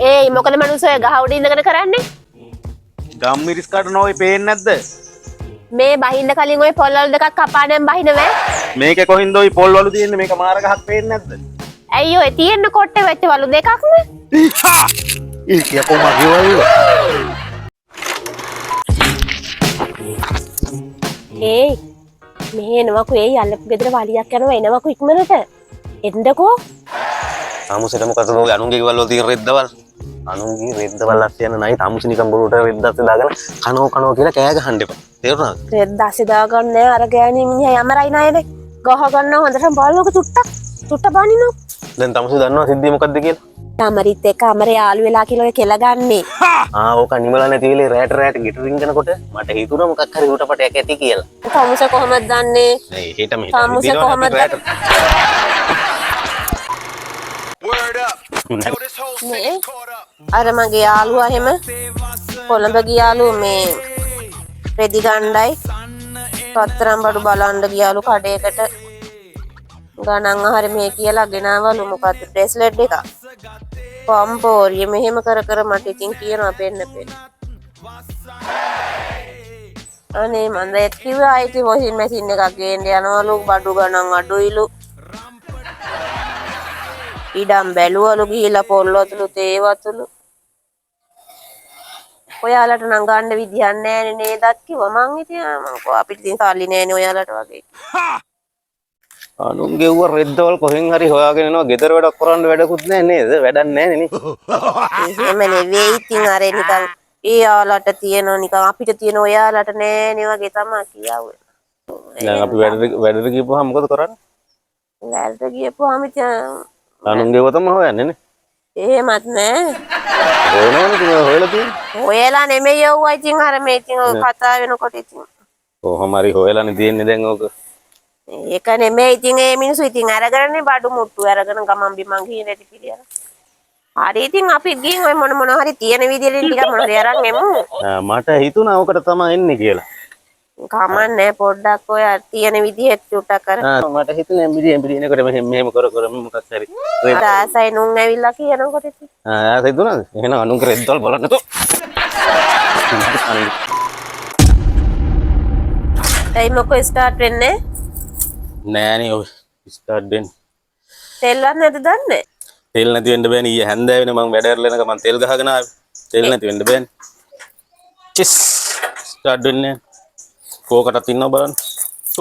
ඒ මොකද මනුස්සය ගහ උඩ ඉඳගෙන කරන්නේ? ගම්මිරිස් කටන ඔය පේන්නේ නැද්ද? මේ බහින්න කලින් ඔය පොල්වල දෙකක් කපාගෙන බහිනවෑ. මේකේ කොහින්ද ඔය පොල්වලු තියෙන්නේ? මේක මාර ගහක් පේන්නේ නැද්ද? ඇයි ඔය තියෙන්න කොට්ටේ වෙච්ච වලු දෙකක්ම? ඒ කියපෝ මගේ වල. ඒ මේ එනවකෝ ඒ යල්ලපු ගෙදර වලියක් යනවා එනවකෝ ඉක්මනට. එන්නකෝ. තාමුසෙට මොකද ඔය අනුන්ගේ ගෙවල් වල තියෙන රෙද්දවල්? අනුන්ගේ රෙද්දවල් අස්සේ යන නයි තාමුසෙ නිකන් බොරුවට රෙද්දත් දාගෙන කනෝ කියලා කෑ ගහන්න එපා. තේරුණාද? රෙද්ද අස්සේ දාගන්න නෑ අර ගෑණි මිනිහා යමරයි නෑනේ. ගහ ගන්න හොඳට බලනකො චුට්ට බනිනු. දැන් තාමුසෙ දන්නවා සිද්ධිය මොකද්ද කියලා? තමරිත් එක්ක අමරේ යාළු වෙලා කියලා ඔය කෙල ගන්නේ. ඕක නිමලා නැති වෙලේ රැට ගෙට රින්ගනකොට මට හිතුණා මොකක් හරි උටපටයක් ඇති කියලා. තමුස කොහොමද දන්නේ? නේ හෙට මෙහෙට. තමුස කොහොමද? මේ අර මගේ යාළුවා එහෙම කොළඹ ගියාලු මේ රෙදි ගණ්ඩයි පත්තරම් බඩු බලන්න ගියාලු කඩේකට ගණන් ආහාර මේ කියලා ගෙනාවලු මොකද්ද බ්‍රේස්ලට් එක පම්පෝරිය මෙහෙම කර මට ඉතින් කියනවා පෙන්න අනේ මම දැන් කිව්වා ආයිති වොෂින් මැෂින් එකක් ගේන්න යනවලු බඩු ගණන් අඩුයිලු ඉඩම් බැලුවලු ගිහිලා පොල්වතුළු තේවතුළු ඔයාලට නම් ගන්න විදියක් නැහැ නේදත් කිව්වා මං ඉතින් මං අපිට ඉතින් සල්ලි නැහැනේ ඔයාලට වගේ අනුන්ගේ ඌව රෙද්දවල් කොහෙන් හරි හොයාගෙන එනවා ගෙදර වැඩක් කරන්න වැඩකුත් නැහැ නේද වැඩක් නැහැ නේ එහෙම නෙවෙයි ඉතින් අර නිකන් එයාලට තියෙන නිකන් අපිට තියෙන ඔයාලට නෑනේ වගේ තමයි කියාවේ දැන් අපි වැඩට ගිහපුවාම මොකද කරන්නේ වැඩට ගියපුවාම ඉතින් අනුන්ගේ ඌව තමයි හොයන්නේ නේ එහෙමත් නෑ හොයනවනේ ඉතින් හොයලා තියෙන්නේ ඔයාලා නෙමෙයි යවුවා ඉතින් අර මේ ඉතින් කතා වෙනකොට ඉතින් කොහොම හරි හොයලානේ තියෙන්නේ දැන් ඕක ඒක නෙමෙයි ඉතින් ඒ මිනිස්සු ඉතින් අරගෙනනේ බඩු මුට්ටු අරගෙන ගමන් බිමන් ගිහින් ඇටි පිළියන. හරි ඉතින් අපි ගිහින් ඔය මොන හරි තියෙන විදිහට ටිකක් මොන හරි අරන් එමු. මට හිතුණා ඕකට තමයි එන්නේ කියලා. කමන්නේ පොඩ්ඩක් ඔය තියෙන විදිහට චුට්ටක් කර. මට හිතුනේ එම්බිරිනකොට මෙහෙම කර මොකක් හරි. ආසයි නුන් ඇවිල්ලා කියනකොට ඉතින්. ආසයි දුනද? එහෙනම් අනුන්ගේ රෙද්දවල් බලන්න තෝ. ඒ මොකෝ ස්ටාර්ට් වෙන්නේ? නෑනේ ඔය ස්ටාර්ට් දෙන්න. තෙල්වත් නැද දන්නේ? තෙල් නැති වෙන්න බෑනේ ඊයේ හැන්දෑවෙනේ මම වැඩ කරලා එනක මම තෙල් ගහගෙන ආවේ. තෙල් නැති වෙන්න බෑනේ. චිස් ස්ටාර්ට් වෙන්නේ. කෝකටත් ඉන්නව බලන්න.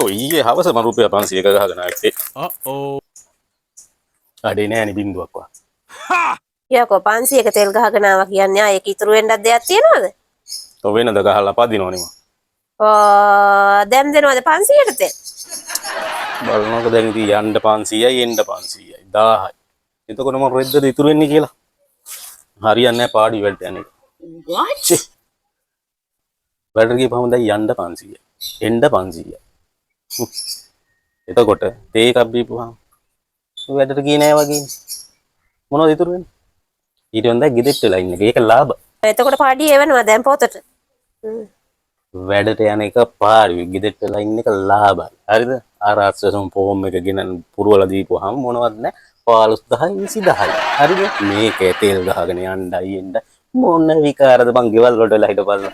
ඔය ඊයේ හවස මම රුපියල් 500ක ගහගෙන ආවේ. අඩේ නෑනේ බින්දුවක් වා. යකෝ 500ක තෙල් ගහගෙන ආවා කියන්නේ ආ ඒක ඉතුරු වෙන්නත් දෙයක් තියනවද? ඔය වෙනද ගහලා පදිනවනේ මම. දැන් දෙනවද 500ට තෙල්? බලනකොට දැන් ඉතින් යන්න 500යි එන්න 500යි 1000යි. එතකොට මම රෙද්දද ඉතුරු වෙන්නේ කියලා. හරියන්නේ නැහැ පාඩි වලට යන්නේ. what? වැඩට ගිහපම දැන් යන්න 500යි. එන්න 500යි. එතකොට තේ එකක් බීපුවාම වැඩට ගියේ නෑ වගේ. මොනවද ඉතුරු වෙන්නේ? ඊට වන්දා ගෙදෙට්ට වෙලා ඉන්නේ. ඒක ලාභ. එතකොට පාඩි එවනවා දැන් පොතට. වැඩට යන එක පාඩුවේ ගෙදෙට්ට වෙලා ඉන්න එක ලාභයි. හරිද? අර අස්සසම් ෆෝම් එක ගෙනන් පුරවලා දීපුවාම මොනවද නැහැ. 15000යි 20000යි. හරිද? මේකේ තෙල් ගහගෙන යන්නයි එන්න මොන විකාරද බං ගෙවල් වලට වෙලා හිටපල්ලා.